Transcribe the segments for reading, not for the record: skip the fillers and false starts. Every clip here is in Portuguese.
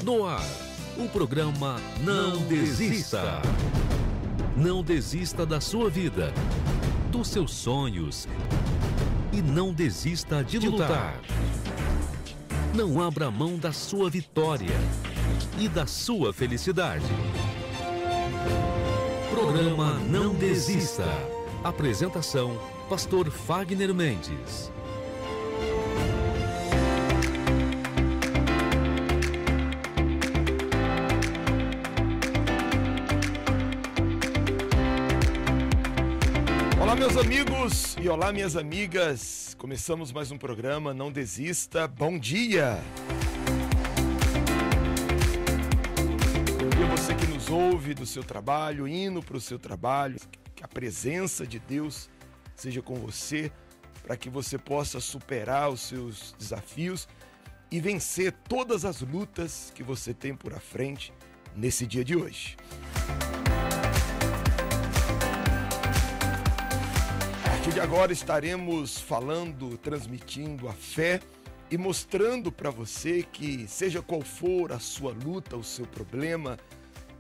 No ar, o programa Não Desista. Não desista da sua vida, dos seus sonhos e não desista de lutar. Não abra mão da sua vitória e da sua felicidade. Programa Não Desista. Apresentação: Pastor Fagner Mendes. Olá, meus amigos e olá, minhas amigas. Começamos mais um programa Não Desista. Bom dia! Bom dia você que nos ouve do seu trabalho, indo para o seu trabalho. Que a presença de Deus seja com você, para que você possa superar os seus desafios e vencer todas as lutas que você tem por à frente nesse dia de hoje. A partir de agora estaremos falando, transmitindo a fé e mostrando para você que, seja qual for a sua luta, o seu problema,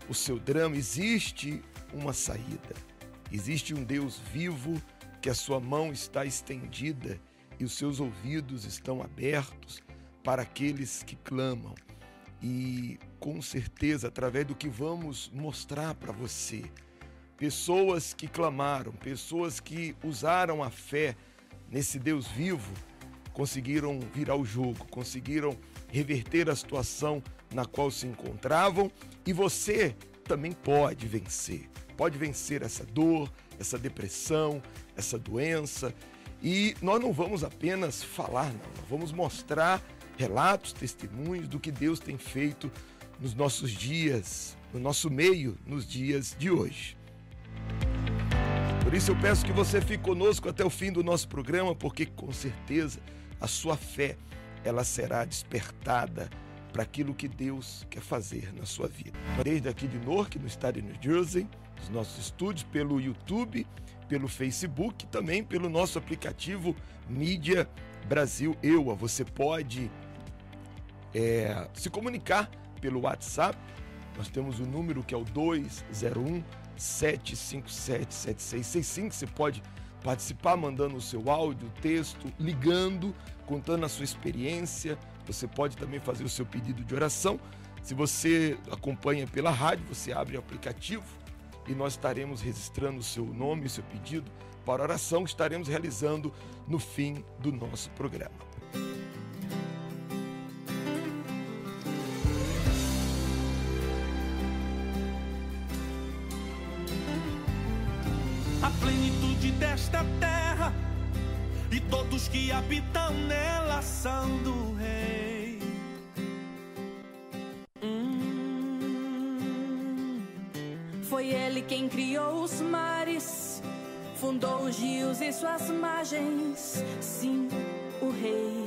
o seu drama, existe uma saída. Existe um Deus vivo, que a sua mão está estendida e os seus ouvidos estão abertos para aqueles que clamam. E com certeza, através do que vamos mostrar para você, pessoas que clamaram, pessoas que usaram a fé nesse Deus vivo, conseguiram virar o jogo, conseguiram reverter a situação na qual se encontravam, e você também pode vencer. Pode vencer essa dor, essa depressão, essa doença. E nós não vamos apenas falar, não. Nós vamos mostrar relatos, testemunhos do que Deus tem feito nos nossos dias, no nosso meio, nos dias de hoje. Por isso eu peço que você fique conosco até o fim do nosso programa, porque com certeza a sua fé, ela será despertada para aquilo que Deus quer fazer na sua vida. Desde aqui de Newark, no estado de New Jersey, os nossos estúdios, pelo YouTube, pelo Facebook, também pelo nosso aplicativo Mídia Brasil EUA. Você pode se comunicar pelo WhatsApp. Nós temos o número que é o 201-757-7665. Você pode participar mandando o seu áudio, texto, ligando, contando a sua experiência. Você pode também fazer o seu pedido de oração. Se você acompanha pela rádio, você abre o aplicativo e nós estaremos registrando o seu nome e o seu pedido para a oração que estaremos realizando no fim do nosso programa. A plenitude desta terra e todos que habitam nela são do Rei. Foi ele quem criou os mares, fundou os rios e suas margens, sim, o Rei.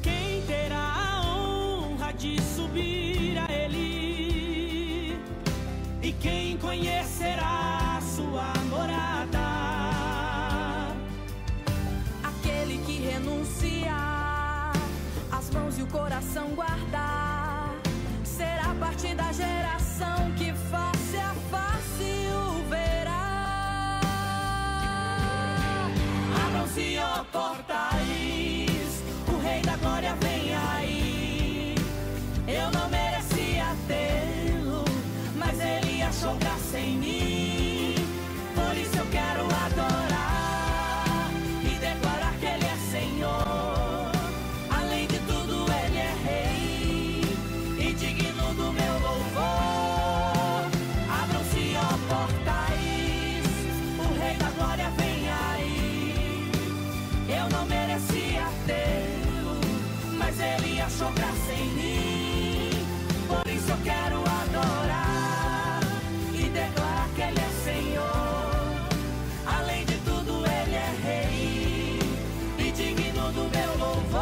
Quem terá a honra de subir a ele? E quem conhecerá sua morada? Aquele que renunciar, as mãos e o coração guardar, será parte da geração que face a face o verá. Abram-se, ó portais, o Rei da Glória vem aí. Eu não merecia tê-lo, mas ele achou graça em mim. Por isso eu quero adorar e declarar que ele é Senhor. Além de tudo, ele é Rei e digno do meu louvor. Abram-se, ó portais, o Rei da Glória vem aí. Eu não merecia tê-lo, mas ele achou graça em mim. Por isso eu quero adorar e declarar que ele é Senhor. Além de tudo, ele é Rei e digno do meu louvor.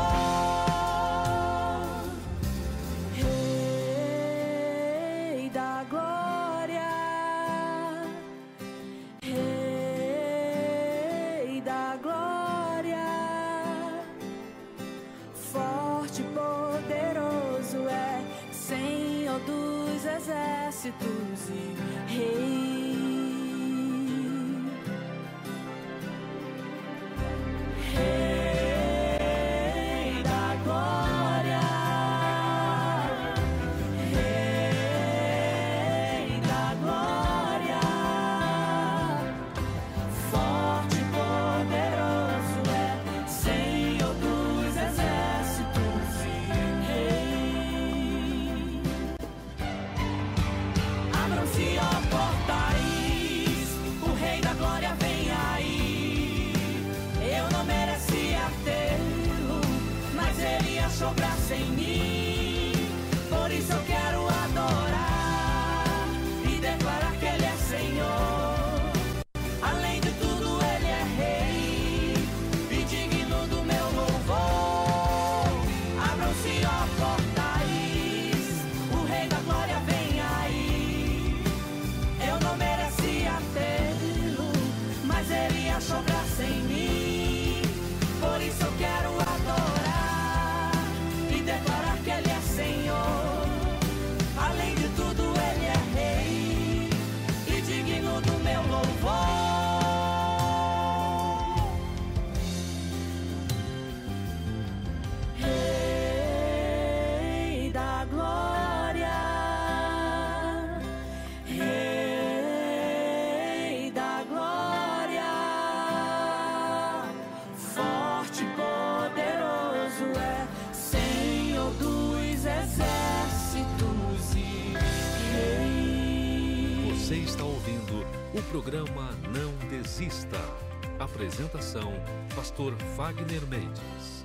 Rei da glória, Rei da glória, O programa Não Desista. Apresentação: Pastor Wagner Mendes.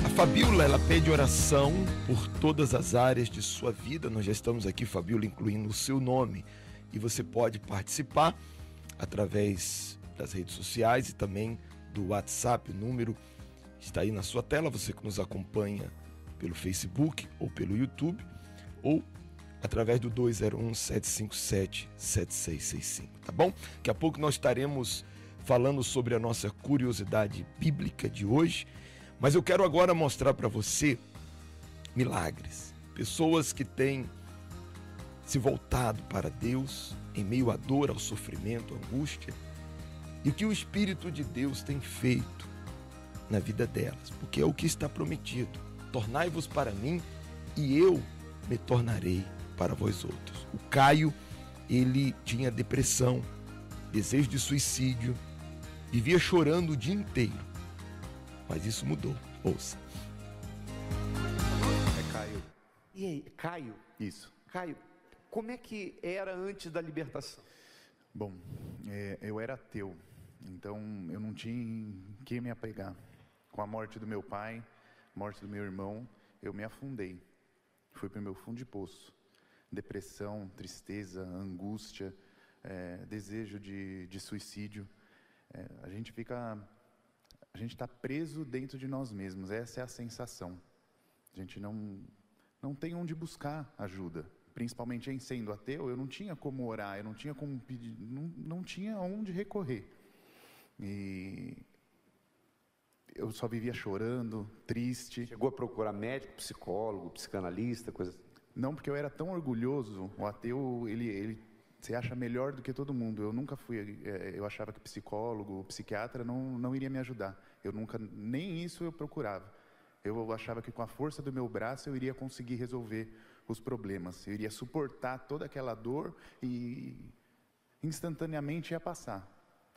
A Fabíola, ela pede oração por todas as áreas de sua vida. Nós já estamos aqui, Fabíola, incluindo o seu nome. E você pode participar através das redes sociais e também do WhatsApp. O número está aí na sua tela, você que nos acompanha pelo Facebook ou pelo YouTube, ou através do 201-757-7665, tá bom? Daqui a pouco nós estaremos falando sobre a nossa curiosidade bíblica de hoje, mas eu quero agora mostrar para você milagres. Pessoas que têm se voltado para Deus em meio à dor, ao sofrimento, à angústia, e o que o Espírito de Deus tem feito na vida delas, porque é o que está prometido: tornai-vos para mim e eu me tornarei para vós outros. O Caio, ele tinha depressão, desejo de suicídio, vivia chorando o dia inteiro, mas isso mudou. Ouça. É Caio. E aí, Caio? Isso. Caio, como é que era antes da libertação? Bom, eu era ateu, então eu não tinha em quem me apegar. Com a morte do meu pai, morte do meu irmão, eu me afundei. Fui para o meu fundo de poço. Depressão, tristeza, angústia, desejo de suicídio. A gente está preso dentro de nós mesmos, essa é a sensação. A gente não tem onde buscar ajuda. Principalmente em sendo ateu, eu não tinha como orar, eu não tinha como pedir, não tinha onde recorrer. E eu só vivia chorando, triste. Chegou a procurar médico, psicólogo, psicanalista, coisa assim? Não, porque eu era tão orgulhoso. O ateu, ele se acha melhor do que todo mundo. Eu nunca fui, eu achava que psicólogo, psiquiatra não iria me ajudar. Eu nunca, nem isso eu procurava. Eu achava que com a força do meu braço eu iria conseguir resolver os problemas. Eu iria suportar toda aquela dor e instantaneamente ia passar.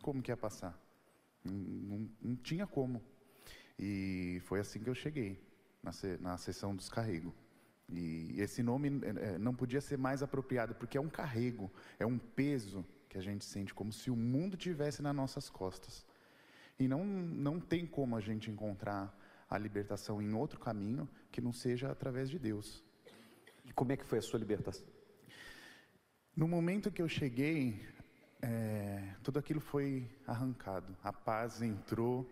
Como que ia passar? Não tinha como. E foi assim que eu cheguei na sessão dos carrego. E esse nome não podia ser mais apropriado, porque é um carrego, é um peso que a gente sente, como se o mundo tivesse nas nossas costas. E não tem como a gente encontrar a libertação em outro caminho que não seja através de Deus. E como é que foi a sua libertação? No momento que eu cheguei, tudo aquilo foi arrancado. A paz entrou,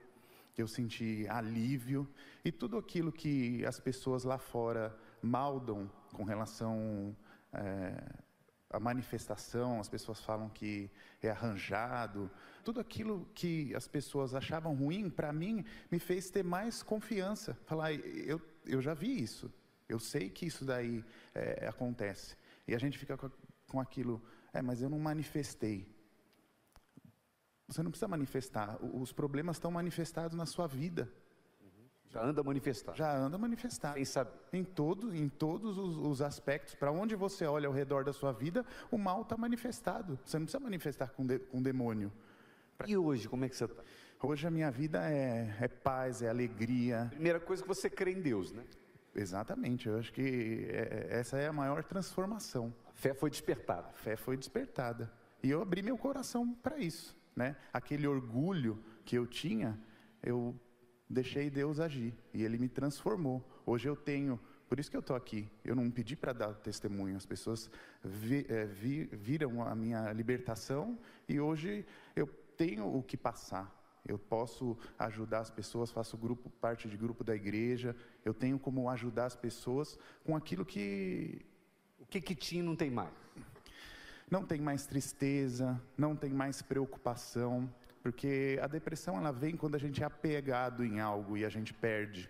eu senti alívio, e tudo aquilo que as pessoas lá fora maldam com relação à manifestação, as pessoas falam que é arranjado, tudo aquilo que as pessoas achavam ruim, para mim, me fez ter mais confiança. Falar, eu já vi isso, eu sei que isso daí acontece. E a gente fica com aquilo, mas eu não manifestei. Você não precisa manifestar, os problemas estão manifestados na sua vida. Já anda manifestado. Já anda manifestado. Quem sabe? Em todos os aspectos, para onde você olha ao redor da sua vida, o mal está manifestado. Você não precisa manifestar com demônio. E hoje, como é que você está? Hoje a minha vida é paz, é alegria. Primeira coisa que você crê em Deus, né? Exatamente, eu acho que essa é a maior transformação. A fé foi despertada. A fé foi despertada. E eu abri meu coração para isso, né? Aquele orgulho que eu tinha, eu deixei Deus agir e Ele me transformou. Hoje eu tenho, por isso que eu estou aqui, eu não pedi para dar testemunho, as pessoas viram a minha libertação e hoje eu tenho o que passar. Eu posso ajudar as pessoas, faço parte de grupo da igreja, eu tenho como ajudar as pessoas com aquilo que... O que tinha não tem mais? Não tem mais tristeza, não tem mais preocupação, porque a depressão ela vem quando a gente é apegado em algo e a gente perde.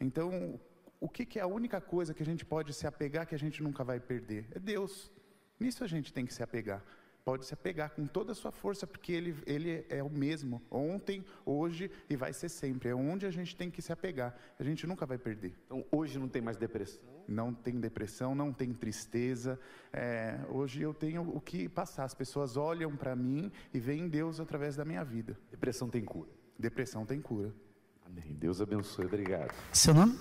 Então, o que é a única coisa que a gente pode se apegar que a gente nunca vai perder? É Deus. Nisso a gente tem que se apegar. pode se apegar com toda a sua força, porque ele é o mesmo, ontem, hoje e vai ser sempre. É onde a gente tem que se apegar. A gente nunca vai perder. Então, hoje não tem mais depressão? Não tem depressão, não tem tristeza. Hoje eu tenho o que passar. As pessoas olham para mim e veem Deus através da minha vida. Depressão tem cura? Depressão tem cura. Amém. Deus abençoe. Obrigado. Seu nome?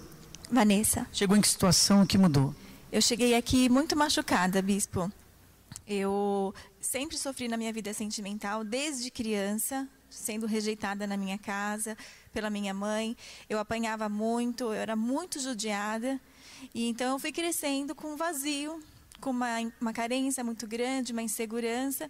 Vanessa. Chegou em que situação? O que mudou? Eu cheguei aqui muito machucada, bispo. Eu sempre sofri na minha vida sentimental, desde criança, sendo rejeitada na minha casa, pela minha mãe. Eu apanhava muito, eu era muito judiada. E então eu fui crescendo com um vazio, com uma carência muito grande, uma insegurança.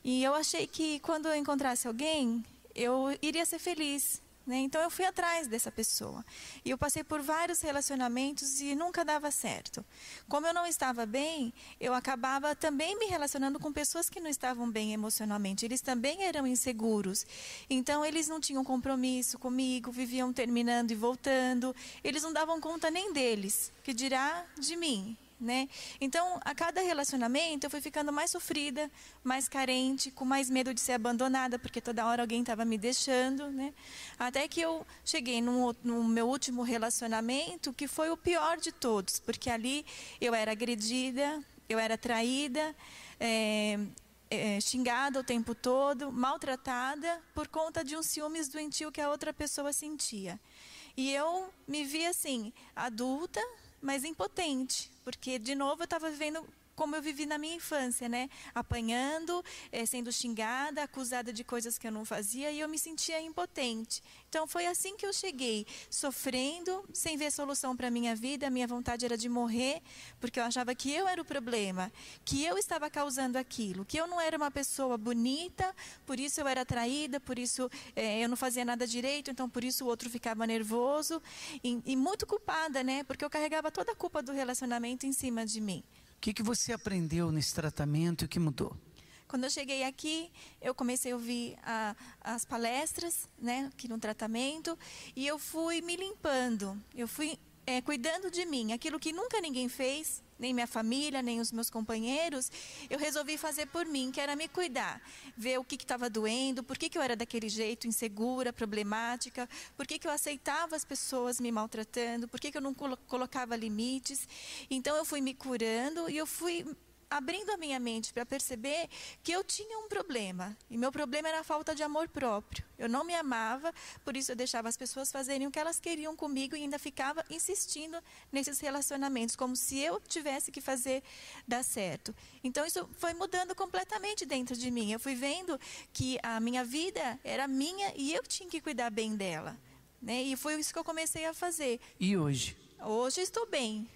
E eu achei que quando eu encontrasse alguém, eu iria ser feliz. Então eu fui atrás dessa pessoa. E eu passei por vários relacionamentos e nunca dava certo. Como eu não estava bem, eu acabava também me relacionando com pessoas que não estavam bem emocionalmente. Eles também eram inseguros. Então eles não tinham compromisso comigo, viviam terminando e voltando. Eles não davam conta nem deles, que dirá de mim. Então, a cada relacionamento eu fui ficando mais sofrida, mais carente, com mais medo de ser abandonada, porque toda hora alguém estava me deixando, Até que eu cheguei no meu último relacionamento, que foi o pior de todos, porque ali eu era agredida, eu era traída, xingada o tempo todo, maltratada, por conta de um ciúmes doentio que a outra pessoa sentia. E eu me vi assim, adulta, mas impotente, porque, de novo, eu estava vivendo como eu vivi na minha infância, apanhando, sendo xingada, acusada de coisas que eu não fazia, e eu me sentia impotente. Então, foi assim que eu cheguei, sofrendo, sem ver solução para a minha vida. A minha vontade era de morrer, porque eu achava que eu era o problema, que eu estava causando aquilo, que eu não era uma pessoa bonita, por isso eu era traída, por isso eu não fazia nada direito, então por isso o outro ficava nervoso, e muito culpada, porque eu carregava toda a culpa do relacionamento em cima de mim. O que você aprendeu nesse tratamento e o que mudou? Quando eu cheguei aqui, eu comecei a ouvir as palestras, aqui no tratamento, e eu fui me limpando, eu fui cuidando de mim. Aquilo que nunca ninguém fez, nem minha família, nem os meus companheiros, eu resolvi fazer por mim, que era me cuidar. Ver o que estava doendo, por que eu era daquele jeito, insegura, problemática, por que eu aceitava as pessoas me maltratando, por que eu não colocava limites. Então eu fui me curando e eu fui abrindo a minha mente para perceber que eu tinha um problema. E meu problema era a falta de amor próprio. Eu não me amava, por isso eu deixava as pessoas fazerem o que elas queriam comigo e ainda ficava insistindo nesses relacionamentos, como se eu tivesse que fazer dar certo. Então isso foi mudando completamente dentro de mim. Eu fui vendo que a minha vida era minha e eu tinha que cuidar bem dela. E foi isso que eu comecei a fazer. E hoje? Hoje eu estou bem.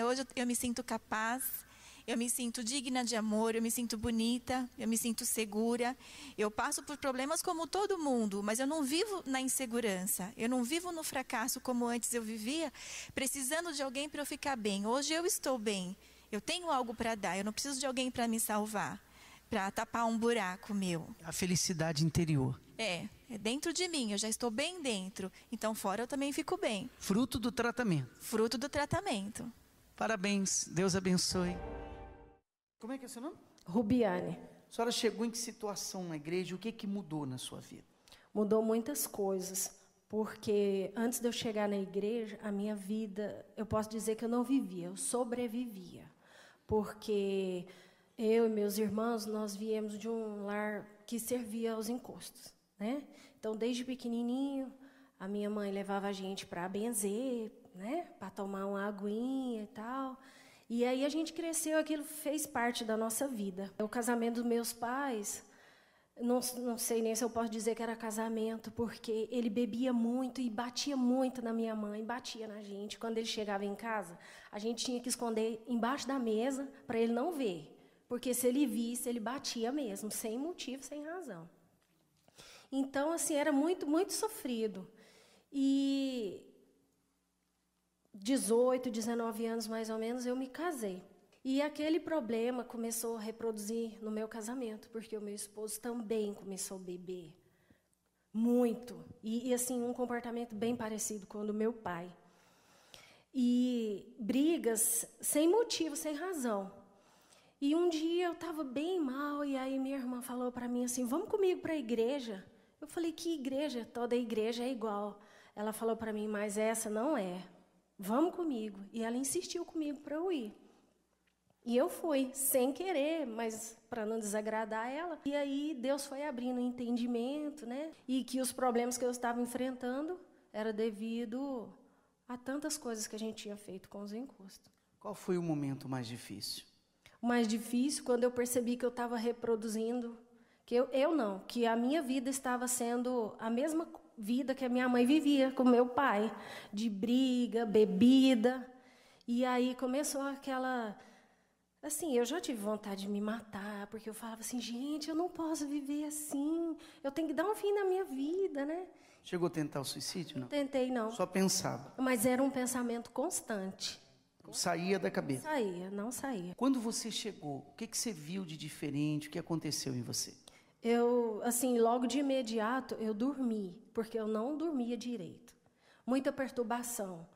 Hoje eu me sinto capaz. Eu me sinto digna de amor, eu me sinto bonita, eu me sinto segura. Eu passo por problemas como todo mundo, mas eu não vivo na insegurança. Eu não vivo no fracasso como antes eu vivia, precisando de alguém para eu ficar bem. Hoje eu estou bem. Eu tenho algo para dar, eu não preciso de alguém para me salvar, para tapar um buraco meu. A felicidade interior. É dentro de mim, eu já estou bem dentro. Então fora eu também fico bem. Fruto do tratamento. Fruto do tratamento. Parabéns, Deus abençoe. Como é que é o seu nome? Rubiane. A senhora chegou em que situação na igreja? O que mudou na sua vida? Mudou muitas coisas, porque antes de eu chegar na igreja, a minha vida, eu posso dizer que eu não vivia, eu sobrevivia. Porque eu e meus irmãos, nós viemos de um lar que servia aos encostos, Então, desde pequenininho, a minha mãe levava a gente para benzer, para tomar uma aguinha e tal. E aí a gente cresceu, aquilo fez parte da nossa vida. O casamento dos meus pais, não sei nem se eu posso dizer que era casamento, porque ele bebia muito e batia muito na minha mãe, batia na gente. Quando ele chegava em casa, a gente tinha que esconder embaixo da mesa para ele não ver. Porque se ele visse, ele batia mesmo, sem motivo, sem razão. Então, assim, era muito, muito sofrido. E 18, 19 anos, mais ou menos, eu me casei. E aquele problema começou a reproduzir no meu casamento, porque o meu esposo também começou a beber. Muito. E assim, um comportamento bem parecido com o do meu pai. E brigas sem motivo, sem razão. E um dia eu estava bem mal, e aí minha irmã falou para mim assim, vamos comigo para a igreja. Eu falei, que igreja? Toda igreja é igual. Ela falou para mim, mas essa não é. Vamos comigo. E ela insistiu comigo para eu ir. E eu fui, sem querer, mas para não desagradar ela. E aí Deus foi abrindo o entendimento, né? E que os problemas que eu estava enfrentando era devido a tantas coisas que a gente tinha feito com os encostos. Qual foi o momento mais difícil? O mais difícil, quando eu percebi que eu estava reproduzindo, que que a minha vida estava sendo a mesma vida que a minha mãe vivia com meu pai, de briga, bebida. E aí começou aquela... Assim, eu já tive vontade de me matar, porque eu falava assim, gente, eu não posso viver assim, eu tenho que dar um fim na minha vida, né? Chegou a tentar o suicídio, não? Tentei, não. Só pensava? Mas era um pensamento constante. Não saía da cabeça? Saía, não saía. Quando você chegou, o que você viu de diferente, o que aconteceu em você? Eu, assim, logo de imediato, eu dormi, porque eu não dormia direito. Muita perturbação.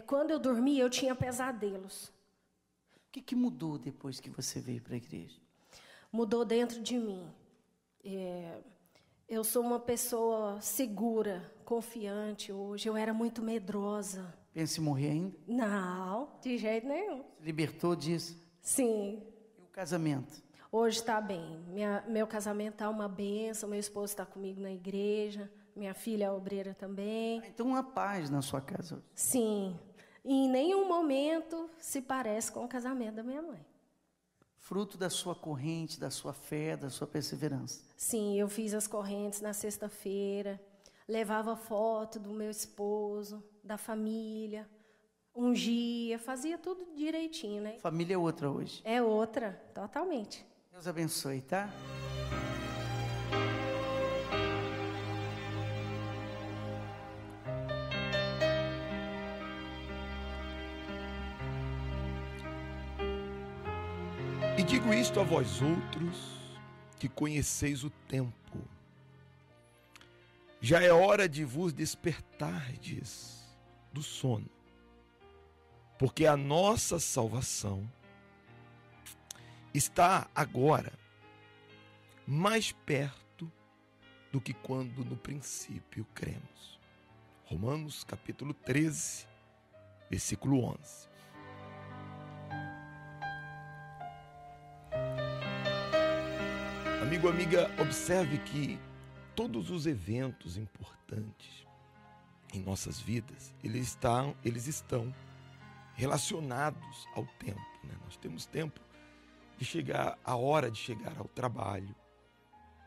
Quando eu dormia, eu tinha pesadelos. O que mudou depois que você veio para a igreja? Mudou dentro de mim. Eu sou uma pessoa segura, confiante hoje. Eu era muito medrosa. Pensa em morrer ainda? Não, de jeito nenhum. Se libertou disso? Sim. E o casamento? Hoje está bem. Meu casamento está uma bênção. Meu esposo está comigo na igreja. Minha filha é obreira também. Então há paz na sua casa? Sim. Em nenhum momento se parece com o casamento da minha mãe. Fruto da sua corrente, da sua fé, da sua perseverança. Sim, eu fiz as correntes na sexta-feira, levava foto do meu esposo, da família, ungia, fazia tudo direitinho, né? Família é outra hoje? É outra, totalmente. Deus abençoe, tá? E digo isto a vós outros, que conheceis o tempo. Já é hora de vos despertardes do sono, porque a nossa salvação está agora mais perto do que quando no princípio cremos. Romanos capítulo 13, versículo 11. Amigo, amiga, observe que todos os eventos importantes em nossas vidas, eles estão relacionados ao tempo, né? Nós temos tempo de chegar, a hora de chegar ao trabalho,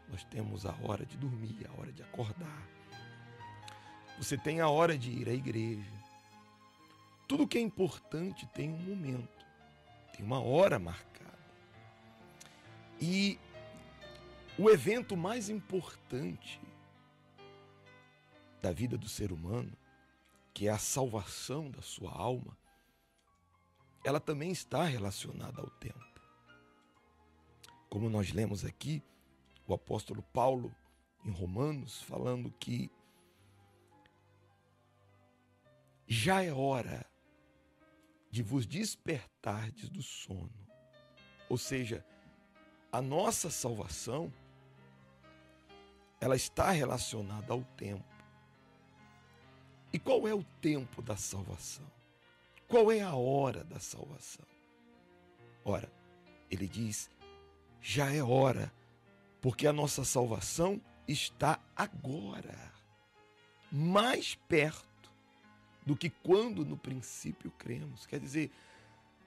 nós temos a hora de dormir, a hora de acordar, você tem a hora de ir à igreja. Tudo que é importante tem um momento, tem uma hora marcada. E o evento mais importante da vida do ser humano, que é a salvação da sua alma, ela também está relacionada ao tempo. Como nós lemos aqui, o apóstolo Paulo, em Romanos, falando que já é hora de vos despertardes do sono. Ou seja, a nossa salvação, ela está relacionada ao tempo. E qual é o tempo da salvação? Qual é a hora da salvação? Ora, ele diz, já é hora, porque a nossa salvação está agora, mais perto do que quando no princípio cremos. Quer dizer,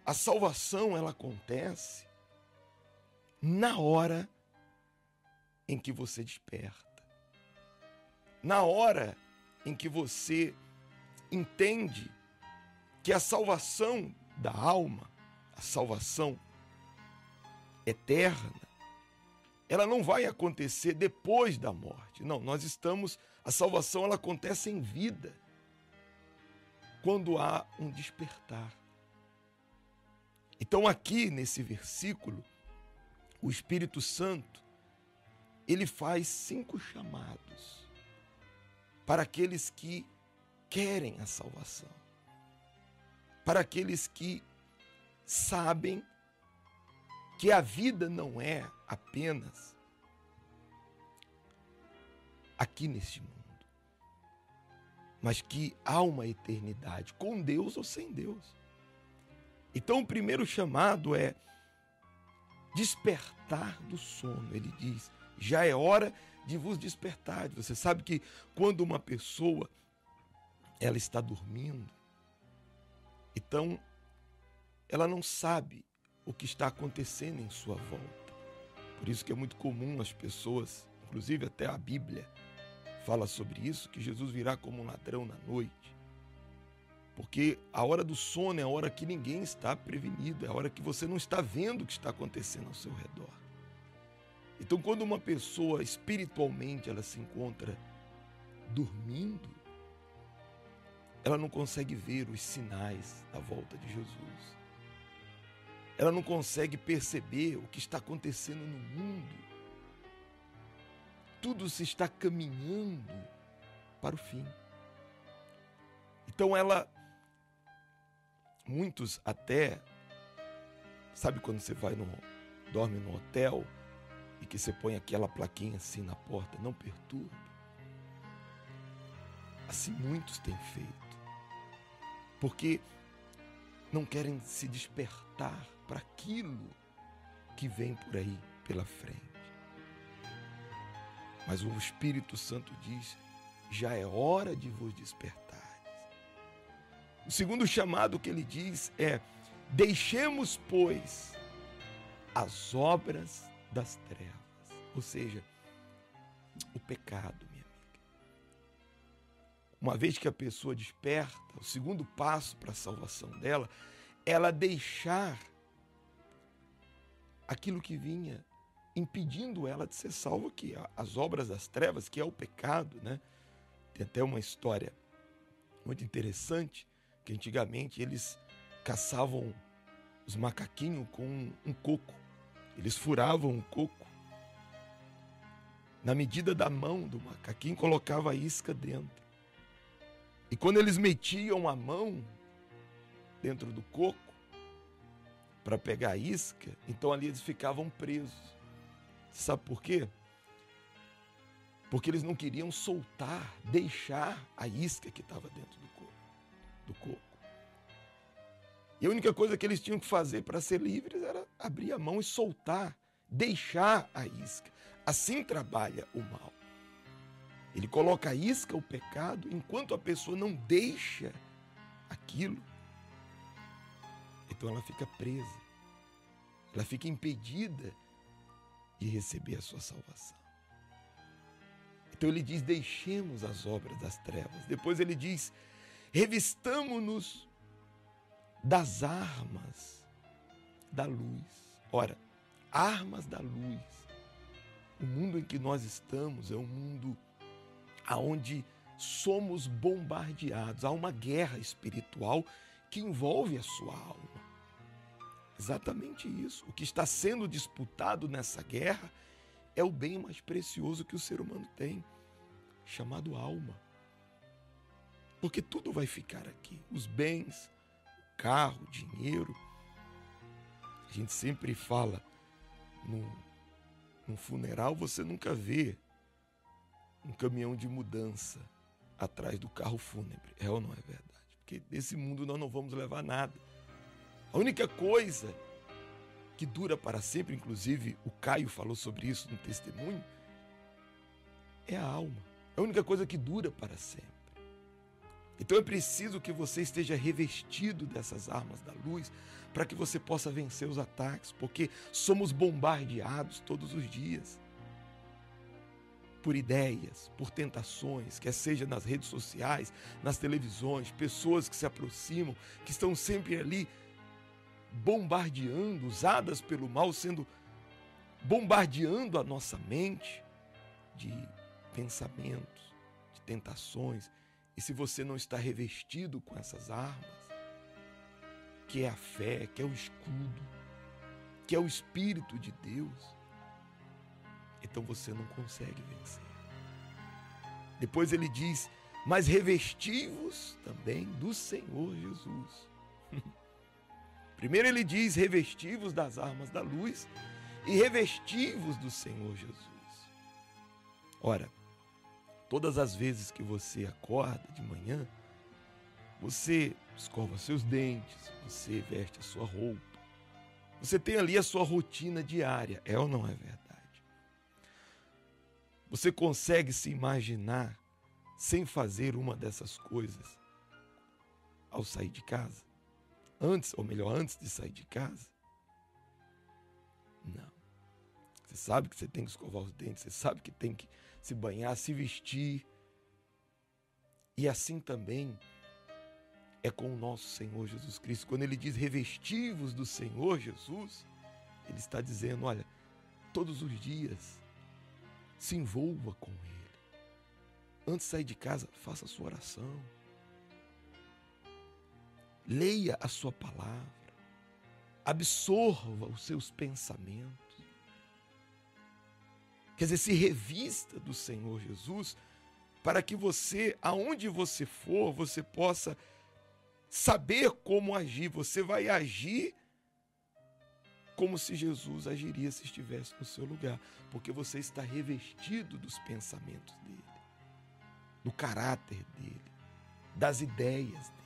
a salvação ela acontece na hora em que você desperta, na hora em que você entende que a salvação da alma, a salvação eterna, ela não vai acontecer depois da morte. Não, a salvação ela acontece em vida, quando há um despertar. Então aqui nesse versículo, o Espírito Santo, ele faz 5 chamados para aqueles que querem a salvação, para aqueles que sabem que a vida não é apenas aqui neste mundo, mas que há uma eternidade, com Deus ou sem Deus. Então o primeiro chamado é despertar do sono. Ele diz, já é hora de vos despertar. Você sabe que quando uma pessoa ela está dormindo, então ela não sabe o que está acontecendo em sua volta. Por isso que é muito comum as pessoas, inclusive até a Bíblia fala sobre isso, que Jesus virá como um ladrão na noite. Porque a hora do sono é a hora que ninguém está prevenido, é a hora que você não está vendo o que está acontecendo ao seu redor. Então, quando uma pessoa espiritualmente ela se encontra dormindo, ela não consegue ver os sinais da volta de Jesus. Ela não consegue perceber o que está acontecendo no mundo. Tudo se está caminhando para o fim. Então muitos até, sabe quando você dorme no hotel e que você põe aquela plaquinha assim na porta, não perturbe? Assim muitos têm feito, porque não querem se despertar para aquilo que vem por aí pela frente. Mas o Espírito Santo diz, já é hora de vos despertar. O segundo chamado que ele diz é, deixemos, pois, as obras das trevas. Ou seja, o pecado, minha amiga. Uma vez que a pessoa desperta, o segundo passo para a salvação dela, ela deixar aquilo que vinha impedindo ela de ser salva, que é as obras das trevas, que é o pecado, né? Tem até uma história muito interessante, que antigamente eles caçavam os macaquinhos com um coco. Eles furavam um coco. Na medida da mão do macaquinho, colocava a isca dentro. E quando eles metiam a mão dentro do coco para pegar a isca, então ali eles ficavam presos. Sabe por quê? Porque eles não queriam soltar, deixar a isca que estava dentro do coco. E a única coisa que eles tinham que fazer para ser livres era abrir a mão e soltar, deixar a isca. Assim trabalha o mal. Ele coloca a isca, o pecado, enquanto a pessoa não deixa aquilo, então ela fica presa. Ela fica impedida de receber a sua salvação. Então ele diz, deixemos as obras das trevas. Depois ele diz, revistamo-nos das armas da luz. Ora, armas da luz. O mundo em que nós estamos é um mundo onde somos bombardeados. Há uma guerra espiritual que envolve a sua alma. Exatamente isso. O que está sendo disputado nessa guerra é o bem mais precioso que o ser humano tem, chamado alma. Porque tudo vai ficar aqui. Os bens, o carro, o dinheiro. A gente sempre fala, num funeral você nunca vê um caminhão de mudança atrás do carro fúnebre. É ou não é verdade? Porque desse mundo nós não vamos levar nada. A única coisa que dura para sempre, inclusive o Caio falou sobre isso no testemunho, é a alma. É a única coisa que dura para sempre. Então é preciso que você esteja revestido dessas armas da luz para que você possa vencer os ataques, porque somos bombardeados todos os dias por ideias, por tentações, quer seja nas redes sociais, nas televisões, pessoas que se aproximam, que estão sempre ali bombardeando, usadas pelo mal, bombardeando a nossa mente de pensamentos, de tentações. E se você não está revestido com essas armas, que é a fé, que é o escudo, que é o Espírito de Deus, então você não consegue vencer. Depois ele diz, mas revesti-vos também do Senhor Jesus. Primeiro ele diz, revesti-vos das armas da luz e revesti-vos do Senhor Jesus. Ora, todas as vezes que você acorda de manhã, você escova seus dentes, você veste a sua roupa, você tem ali a sua rotina diária, é ou não é verdade? Você consegue se imaginar sem fazer uma dessas coisas ao sair de casa? Antes, ou melhor, antes de sair de casa? Não. Você sabe que você tem que escovar os dentes, você sabe que tem que se banhar, se vestir. E assim também é com o nosso Senhor Jesus Cristo. Quando ele diz revesti-vos do Senhor Jesus, ele está dizendo, olha, todos os dias se envolva com ele. Antes de sair de casa, faça a sua oração. Leia a sua palavra, absorva os seus pensamentos. Quer dizer, se revista do Senhor Jesus, para que você, aonde você for, você possa saber como agir. Você vai agir como se Jesus agiria se estivesse no seu lugar, porque você está revestido dos pensamentos dele, do caráter dele, das ideias dele.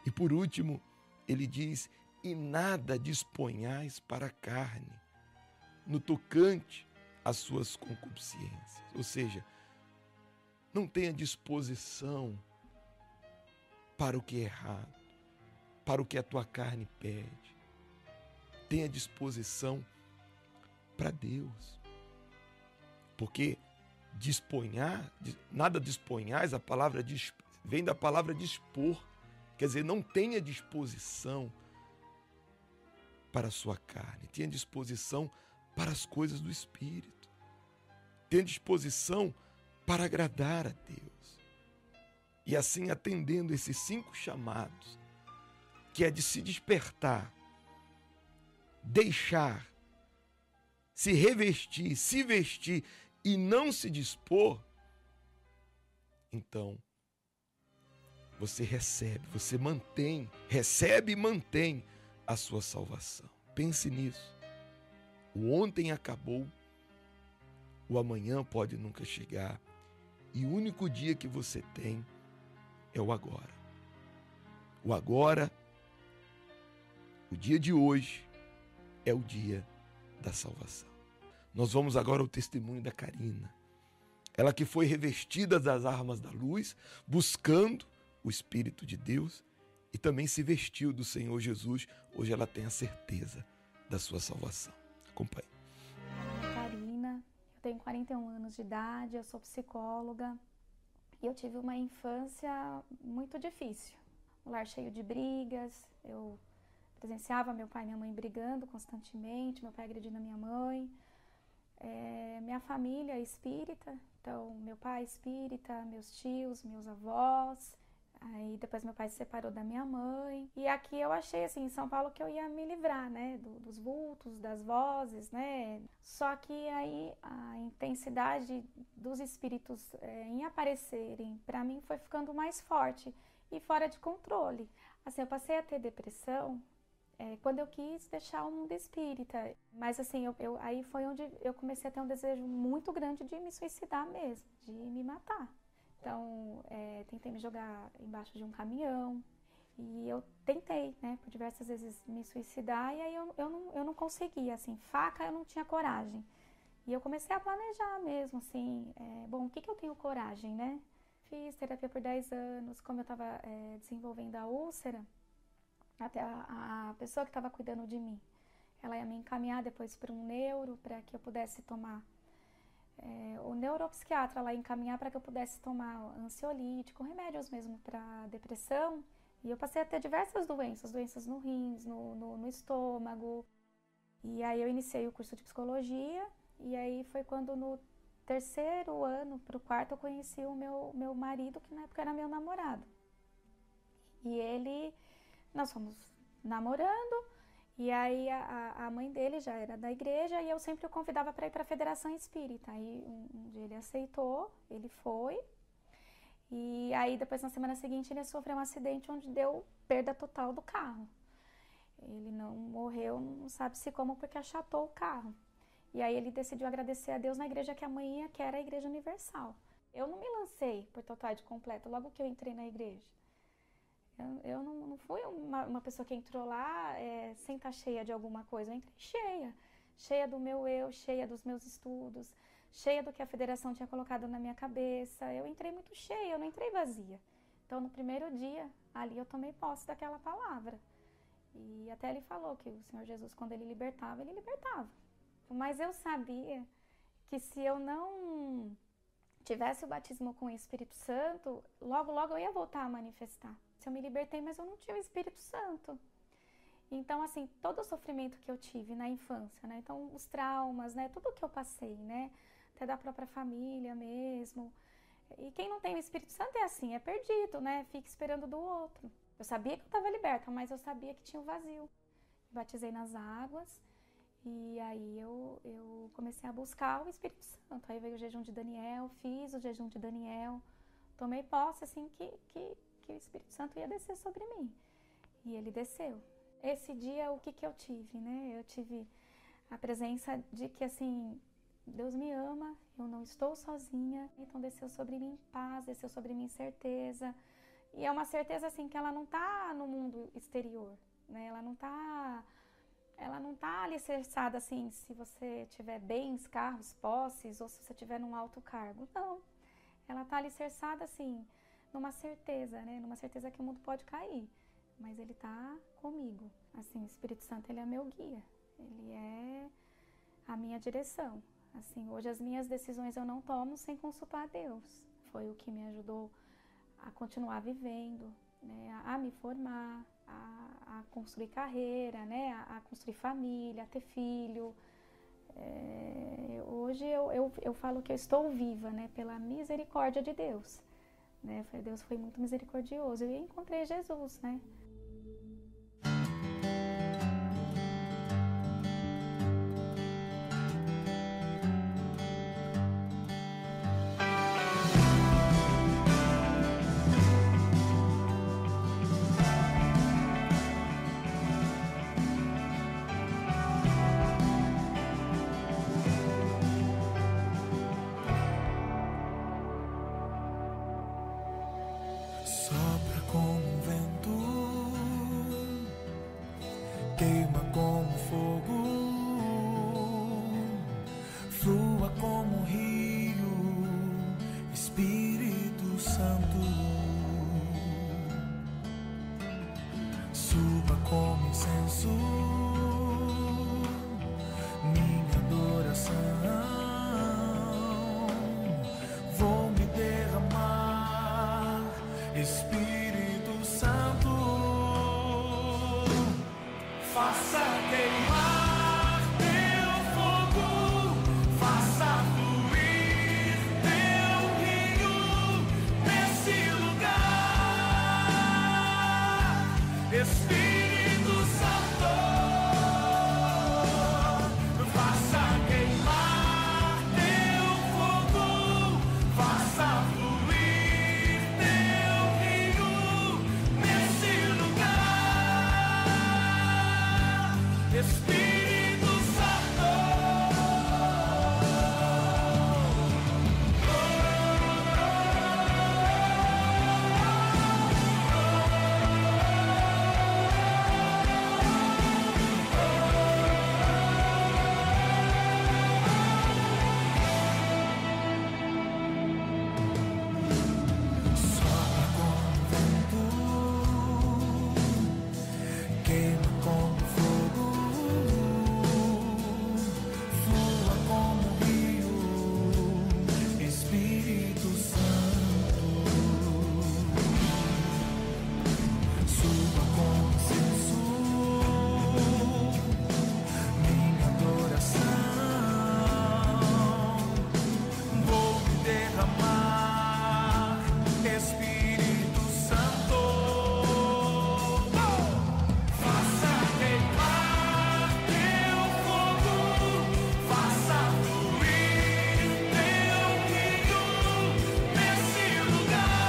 E por último, ele diz, e nada disponhais para a carne, no tocante às suas concupiscências. Ou seja, não tenha disposição para o que é errado, para o que a tua carne pede. Tenha disposição para Deus. Porque nada disponhais, a palavra vem da palavra dispor. Quer dizer, não tenha disposição para a sua carne, tenha disposição para as coisas do Espírito. Tenha disposição para agradar a Deus. E assim, atendendo esses 5 chamados, que é de se despertar, deixar, se revestir, se vestir e não se dispor, então você recebe, você recebe e mantém a sua salvação. Pense nisso. O ontem acabou, o amanhã pode nunca chegar, e o único dia que você tem é o agora. O agora, o dia de hoje, é o dia da salvação. Nós vamos agora ao testemunho da Karina. Ela que foi revestida das armas da luz, buscando o Espírito de Deus e também se vestiu do Senhor Jesus. Hoje ela tem a certeza da sua salvação. Acompanhe. Karina, eu tenho 41 anos de idade, eu sou psicóloga e eu tive uma infância muito difícil. Um lar cheio de brigas, eu presenciava meu pai e minha mãe brigando constantemente, meu pai agredindo a minha mãe. Minha família é espírita, então meu pai é espírita, meus tios, meus avós. Aí depois meu pai se separou da minha mãe. E aqui eu achei assim, em São Paulo, que eu ia me livrar, né, dos vultos, das vozes, né. Só que aí a intensidade dos espíritos em aparecerem, para mim, foi ficando mais forte e fora de controle. Assim, eu passei a ter depressão quando eu quis deixar o mundo espírita. Mas assim, aí foi onde eu comecei a ter um desejo muito grande de me suicidar mesmo, de me matar. Então, tentei me jogar embaixo de um caminhão e eu tentei, né, por diversas vezes me suicidar e aí eu não conseguia, assim, faca eu não tinha coragem. E eu comecei a planejar mesmo, assim, bom, o que eu tenho coragem, né? Fiz terapia por 10 anos, como eu estava desenvolvendo a úlcera, até a pessoa que estava cuidando de mim, ela ia me encaminhar depois para um neuro, para que eu pudesse tomar o neuropsiquiatra lá encaminhar para que eu pudesse tomar ansiolítico, remédios mesmo para depressão. E eu passei a ter diversas doenças no rins, no estômago. E aí eu iniciei o curso de psicologia e aí foi quando no 3º ano para o 4º eu conheci o meu marido, que na época era meu namorado. E nós fomos namorando. E aí a mãe dele já era da igreja e eu sempre o convidava para ir para a Federação Espírita. Aí um dia ele aceitou, ele foi. E aí depois na semana seguinte ele sofreu um acidente onde deu perda total do carro. Ele não morreu, não sabe-se como, porque achatou o carro. E aí ele decidiu agradecer a Deus na igreja que a mãe ia, que era a Igreja Universal. Eu não me lancei por total e de completo logo que eu entrei na igreja. Eu não fui uma pessoa que entrou lá sem estar cheia de alguma coisa. Eu entrei cheia. Cheia do meu eu, cheia dos meus estudos, cheia do que a federação tinha colocado na minha cabeça. Eu entrei muito cheia, eu não entrei vazia. Então, no primeiro dia, ali eu tomei posse daquela palavra. E até ele falou que o Senhor Jesus, quando ele libertava, ele libertava. Mas eu sabia que se eu não tivesse o batismo com o Espírito Santo, logo, logo eu ia voltar a manifestar. Se eu me libertei, mas eu não tinha o Espírito Santo. Então, assim, todo o sofrimento que eu tive na infância, né? Então, os traumas, né? Tudo que eu passei, né? Até da própria família mesmo. E quem não tem o Espírito Santo é assim, é perdido, né? Fica esperando do outro. Eu sabia que eu estava liberta, mas eu sabia que tinha um vazio. Batizei nas águas e aí eu comecei a buscar o Espírito Santo. Aí veio o jejum de Daniel, fiz o jejum de Daniel. Tomei posse, assim, que o Espírito Santo ia descer sobre mim. E ele desceu. Esse dia, o que eu tive, né? Eu tive a presença de que, assim, Deus me ama, eu não estou sozinha. Então, desceu sobre mim paz, desceu sobre mim certeza. E é uma certeza, assim, que ela não está no mundo exterior, né? Ela não tá alicerçada, assim, se você tiver bens, carros, posses, ou se você tiver num alto cargo. Não. Ela está alicerçada, assim, numa certeza, né? Numa certeza que o mundo pode cair. Mas ele está comigo. Assim, o Espírito Santo, ele é meu guia. Ele é a minha direção. Assim, hoje as minhas decisões eu não tomo sem consultar a Deus. Foi o que me ajudou a continuar vivendo, né? A me formar, a construir carreira, né? A construir família, a ter filho. Hoje eu falo que eu estou viva, né? Pela misericórdia de Deus. Né? Deus foi muito misericordioso. E eu encontrei Jesus, né? Sopra como um vento, queima como fogo, flua como um rio, Espírito Santo. Suba como incenso, minha adoração. Vou me derramar, Espírito Santo, faça queimar teu fogo, faça fluir teu rio nesse lugar, Espírito Santo, faça queimar teu fogo, faça fluir teu rio nesse lugar, Espírito Santo. Sopra como vento, queima como fogo, flua como rio, Espírito Santo. Suba como incenso, minha adoração. Vou me derramar, Espírito Santo. Faça queimar teu fogo, faça fluir teu rio nesse lugar,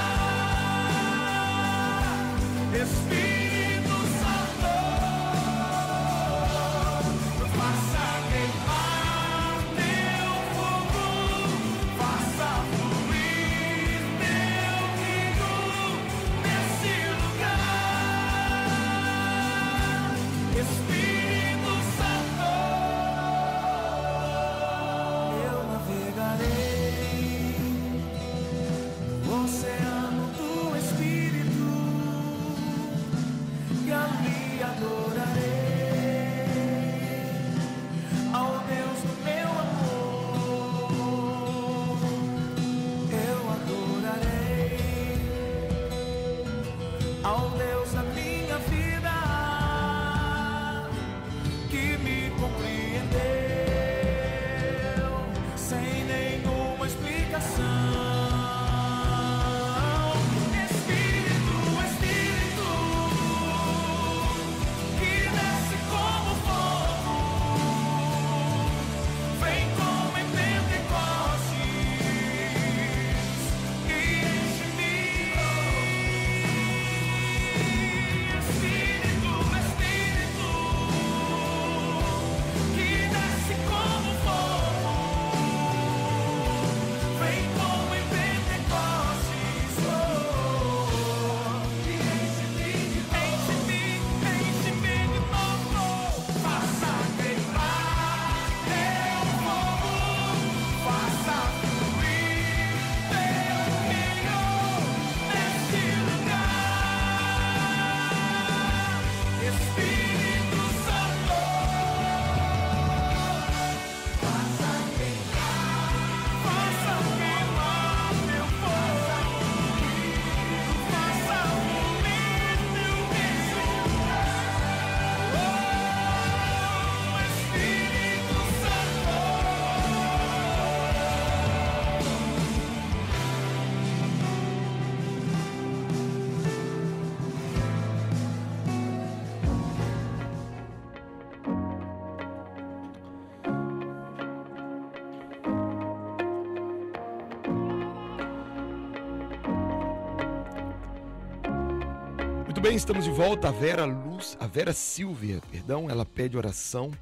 Espírito Santo. ao Deus da minha vida, que me compreendeu sem nenhuma explicação. Espírito, Espírito, que desce como fogo, vem como em Pentecostes e enche-me. Espírito, Espírito, que desce como fogo, vem como em Pentecostes, e enche-me de novo, faça queimar teu fogo, faça fluir teu rio neste lugar, Espírito Santo, faça queimar teu fogo, faça fluir teu rio, Espírito Santo. Muito bem, estamos de volta. A Vera Silvia, ela pede oração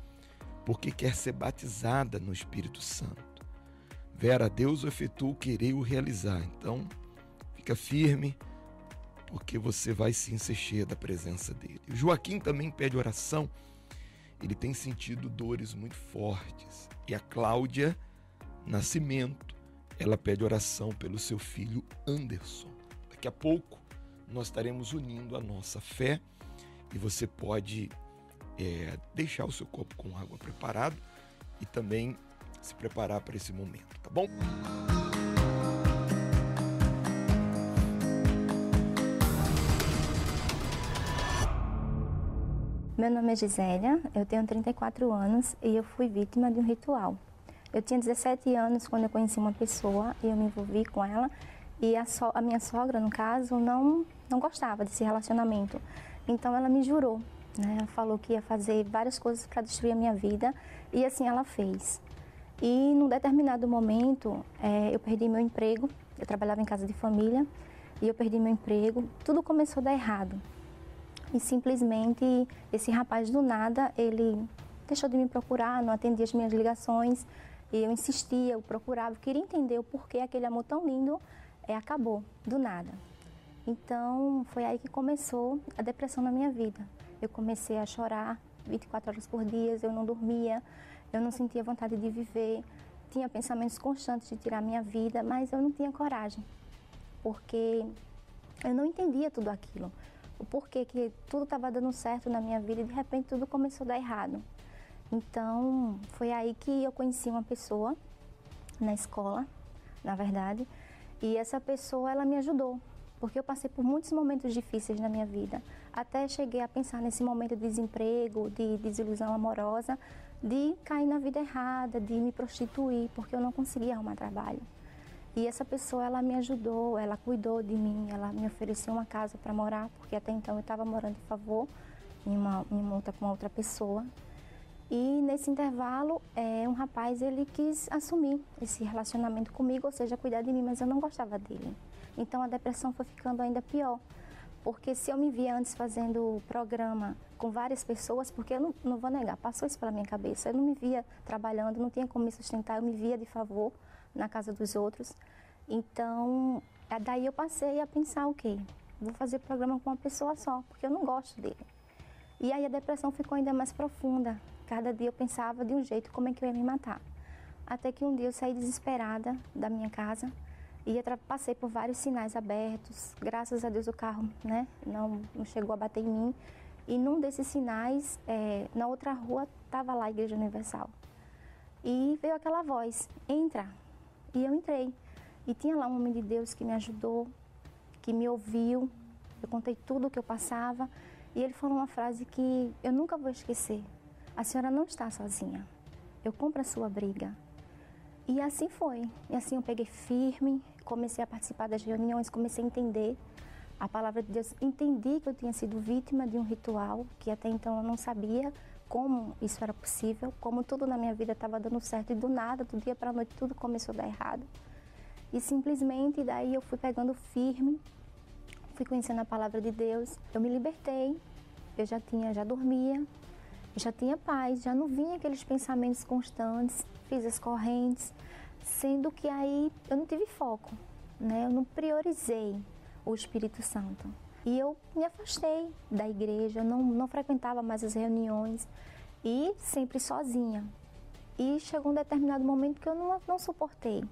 porque quer ser batizada no Espírito Santo. Vera, Deus o efetua o querer e o realizar. Então, fica firme, porque você vai sim ser cheia da presença dele. O Joaquim também pede oração. Ele tem sentido dores muito fortes. E a Cláudia Nascimento, ela pede oração pelo seu filho Anderson. Daqui a pouco nós estaremos unindo a nossa fé e você pode deixar o seu copo com água preparado e também se preparar para esse momento, tá bom? Meu nome é Gisélia, eu tenho 34 anos e eu fui vítima de um ritual. Eu tinha 17 anos quando eu conheci uma pessoa e eu me envolvi com ela e a minha sogra, no caso, não gostava desse relacionamento. Então ela me jurou, né? Ela falou que ia fazer várias coisas para destruir a minha vida e assim ela fez. E num determinado momento eu perdi meu emprego, eu trabalhava em casa de família e eu perdi meu emprego, tudo começou a dar errado. E simplesmente esse rapaz do nada, ele deixou de me procurar, não atendia as minhas ligações. E eu insistia, eu procurava, eu queria entender o porquê aquele amor tão lindo acabou, do nada. Então foi aí que começou a depressão na minha vida. Eu comecei a chorar 24 horas por dia, eu não dormia, eu não sentia vontade de viver. Tinha pensamentos constantes de tirar minha vida, mas eu não tinha coragem. Porque eu não entendia tudo aquilo. O porquê que tudo estava dando certo na minha vida e de repente tudo começou a dar errado. Então, foi aí que eu conheci uma pessoa na escola, na verdade, e essa pessoa, ela me ajudou, porque eu passei por muitos momentos difíceis na minha vida, até cheguei a pensar nesse momento de desemprego, de desilusão amorosa, de cair na vida errada, de me prostituir, porque eu não conseguia arrumar trabalho. E essa pessoa, ela me ajudou, ela cuidou de mim, ela me ofereceu uma casa para morar, porque até então eu estava morando de favor, em uma com outra pessoa. E nesse intervalo, um rapaz, ele quis assumir esse relacionamento comigo, ou seja, cuidar de mim, mas eu não gostava dele. Então a depressão foi ficando ainda pior, porque se eu me via antes fazendo programa com várias pessoas, porque eu não vou negar, passou isso pela minha cabeça, eu não me via trabalhando, não tinha como me sustentar, eu me via de favor na casa dos outros. Então, daí eu passei a pensar, ok, vou fazer programa com uma pessoa só, porque eu não gosto dele. E aí a depressão ficou ainda mais profunda. Cada dia eu pensava de um jeito como é que eu ia me matar. Até que um dia eu saí desesperada da minha casa e passei por vários sinais abertos. Graças a Deus o carro, né, não chegou a bater em mim. E num desses sinais, na outra rua, estava lá a Igreja Universal. E veio aquela voz, entra. E eu entrei. E tinha lá um homem de Deus que me ajudou, que me ouviu, eu contei tudo o que eu passava e ele falou uma frase que eu nunca vou esquecer. A senhora não está sozinha, eu compro a sua briga. E assim foi, e assim eu peguei firme, comecei a participar das reuniões, comecei a entender a palavra de Deus, entendi que eu tinha sido vítima de um ritual, que até então eu não sabia como isso era possível, como tudo na minha vida estava dando certo e do nada, do dia para a noite, tudo começou a dar errado. E simplesmente daí eu fui pegando firme, fui conhecendo a palavra de Deus, eu me libertei, eu já dormia, eu já tinha paz, já não vinha aqueles pensamentos constantes, fiz as correntes, sendo que aí eu não tive foco, né? Eu não priorizei o Espírito Santo. E eu me afastei da igreja, eu não frequentava mais as reuniões e sempre sozinha. E chegou um determinado momento que eu não suportei.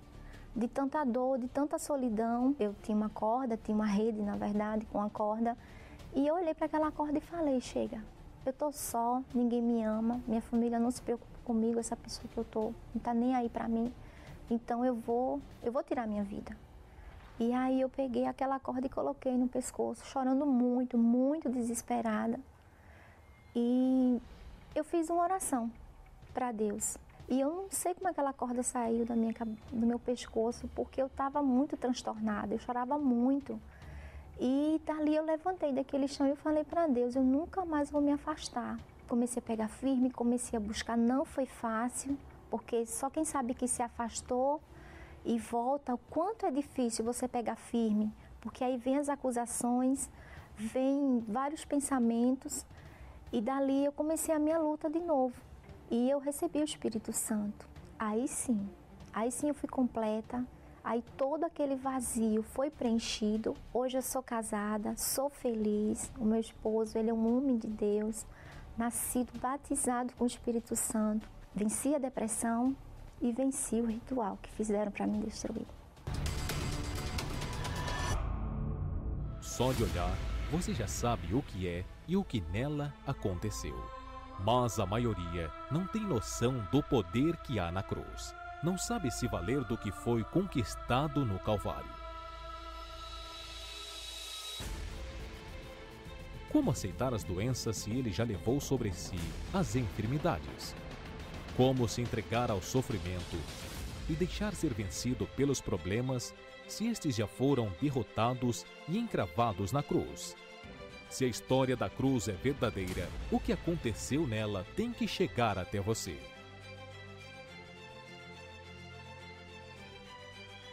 De tanta dor, de tanta solidão. Eu tinha uma corda, tinha uma rede, na verdade, com a corda. E eu olhei para aquela corda e falei, chega, eu tô só, ninguém me ama, minha família não se preocupa comigo, essa pessoa que eu tô não tá nem aí para mim. Então eu vou tirar minha vida. E aí eu peguei aquela corda e coloquei no pescoço, chorando muito, muito desesperada. E eu fiz uma oração para Deus. E eu não sei como aquela corda saiu do meu pescoço, porque eu estava muito transtornada, eu chorava muito. E dali eu levantei daquele chão e eu falei para Deus, eu nunca mais vou me afastar. Comecei a pegar firme, comecei a buscar, não foi fácil, porque só quem sabe que se afastou e volta, o quanto é difícil você pegar firme, porque aí vem as acusações, vem vários pensamentos e dali eu comecei a minha luta de novo e eu recebi o Espírito Santo. Aí sim eu fui completa, aí todo aquele vazio foi preenchido. Hoje eu sou casada, sou feliz, o meu esposo, ele é um homem de Deus, nascido, batizado com o Espírito Santo, venci a depressão, e venci o ritual que fizeram para me destruir. Só de olhar, você já sabe o que é e o que nela aconteceu. Mas a maioria não tem noção do poder que há na cruz. Não sabe se valer do que foi conquistado no Calvário. Como aceitar as doenças se ele já levou sobre si as enfermidades? Como se entregar ao sofrimento e deixar ser vencido pelos problemas se estes já foram derrotados e encravados na cruz? Se a história da cruz é verdadeira, o que aconteceu nela tem que chegar até você.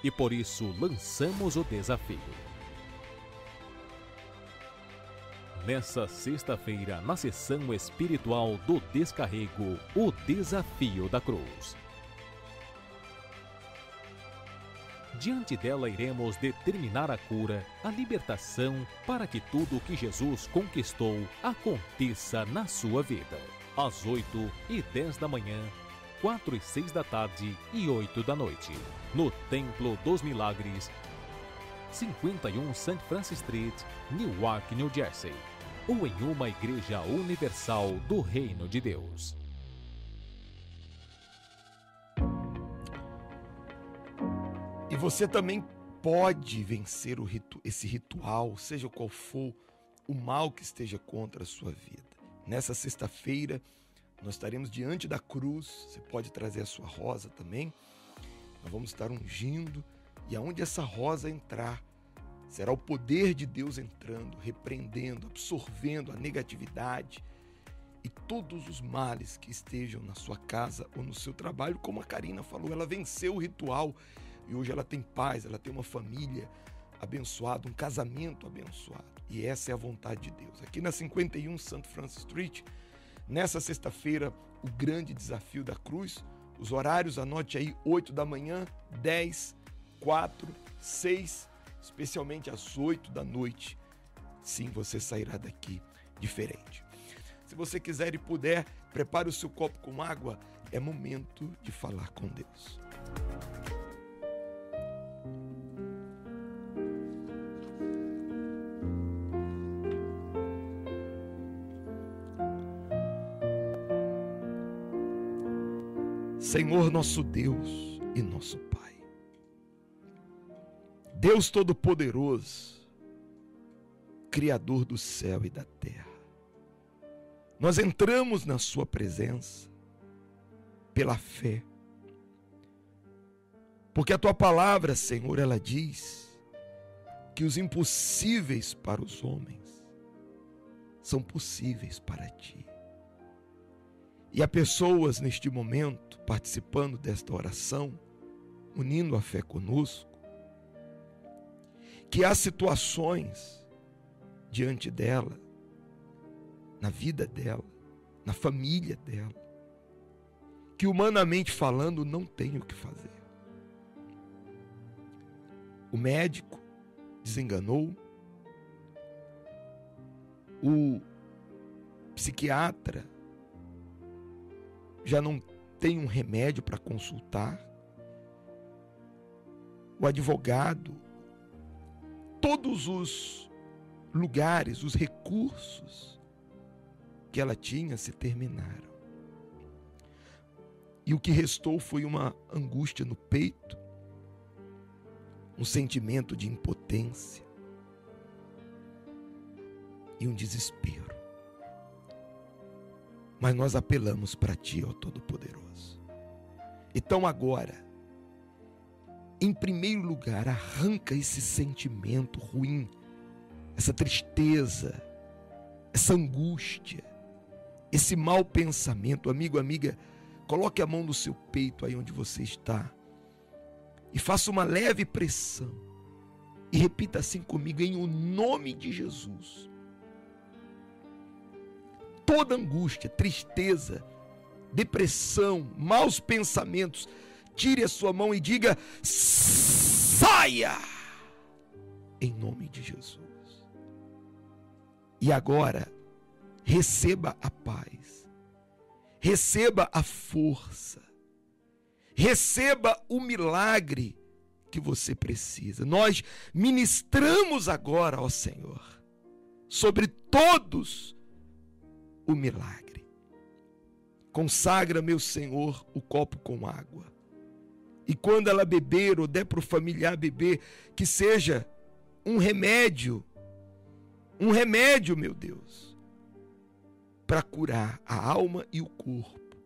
E por isso lançamos o desafio. Nessa sexta-feira, na sessão espiritual do Descarrego, o Desafio da Cruz. Diante dela iremos determinar a cura, a libertação, para que tudo o que Jesus conquistou aconteça na sua vida. Às 8h10 da manhã, 4h06 da tarde e 8 da noite, no Templo dos Milagres, 51 St. Francis Street, Newark, New Jersey, ou em uma igreja universal do Reino de Deus. E você também pode vencer esse ritual, seja qual for o mal que esteja contra a sua vida. Nessa sexta-feira, nós estaremos diante da cruz. Você pode trazer a sua rosa também. Nós vamos estar ungindo, e aonde essa rosa entrar, será o poder de Deus entrando, repreendendo, absorvendo a negatividade e todos os males que estejam na sua casa ou no seu trabalho. Como a Karina falou, ela venceu o ritual e hoje ela tem paz, ela tem uma família abençoada, um casamento abençoado. E essa é a vontade de Deus. Aqui na 51 St. Francis Street, nessa sexta-feira, o grande desafio da cruz. Os horários, anote aí, 8 da manhã, 10, 4, 6, especialmente às 8 da noite. Sim, você sairá daqui diferente. Se você quiser e puder, prepare o seu copo com água. É momento de falar com Deus. Senhor nosso Deus e nosso Pai, Deus Todo-Poderoso, Criador do céu e da terra. Nós entramos na sua presença pela fé. Porque a tua palavra, Senhor, ela diz que os impossíveis para os homens são possíveis para ti. E há pessoas neste momento participando desta oração, unindo a fé conosco, que há situações diante dela, na vida dela, na família dela, que humanamente falando não tem o que fazer. O médico desenganou, o psiquiatra já não tem um remédio para consultar, o advogado, todos os lugares, os recursos que ela tinha se terminaram. E o que restou foi uma angústia no peito, um sentimento de impotência e um desespero. Mas nós apelamos para ti, ó Todo-Poderoso. Então agora, em primeiro lugar, arranca esse sentimento ruim, essa tristeza, essa angústia, esse mau pensamento. Amigo, amiga, coloque a mão no seu peito aí onde você está e faça uma leve pressão e repita assim comigo: em o nome de Jesus. Toda angústia, tristeza, depressão, maus pensamentos, tire a sua mão e diga: saia! Em nome de Jesus. E agora, receba a paz, receba a força, receba o milagre que você precisa. Nós ministramos agora, ó Senhor, sobre todos o milagre. Consagra, meu Senhor, o copo com água. E quando ela beber ou der para o familiar beber, que seja um remédio, meu Deus, para curar a alma e o corpo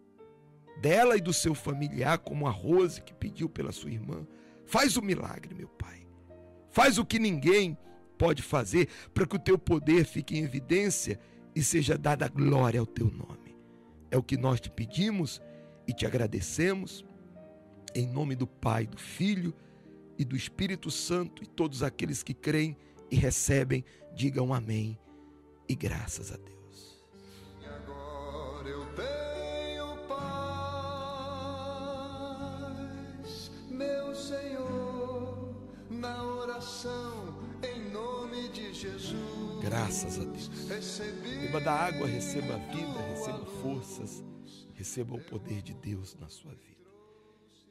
dela e do seu familiar, como a Rose que pediu pela sua irmã. Faz o milagre, meu Pai. Faz o que ninguém pode fazer, para que o teu poder fique em evidência e seja dada glória ao teu nome. É o que nós te pedimos e te agradecemos, em nome do Pai, do Filho e do Espírito Santo. E todos aqueles que creem e recebem, digam amém e graças a Deus. E agora eu tenho paz, meu Senhor, na oração em nome de Jesus. Graças a Deus. Beba da água, receba a vida, receba forças, receba o poder de Deus na sua vida.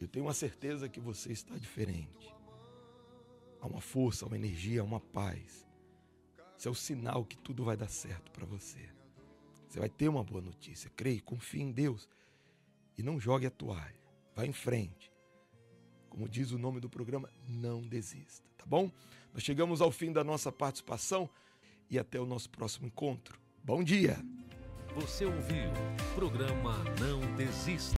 Eu tenho uma certeza que você está diferente. Há uma força, há uma energia, há uma paz. Isso é o sinal que tudo vai dar certo para você. Você vai ter uma boa notícia. Creia, confie em Deus e não jogue a toalha. Vá em frente. Como diz o nome do programa, não desista, tá bom? Nós chegamos ao fim da nossa participação e até o nosso próximo encontro. Bom dia! Você ouviu o programa Não Desista.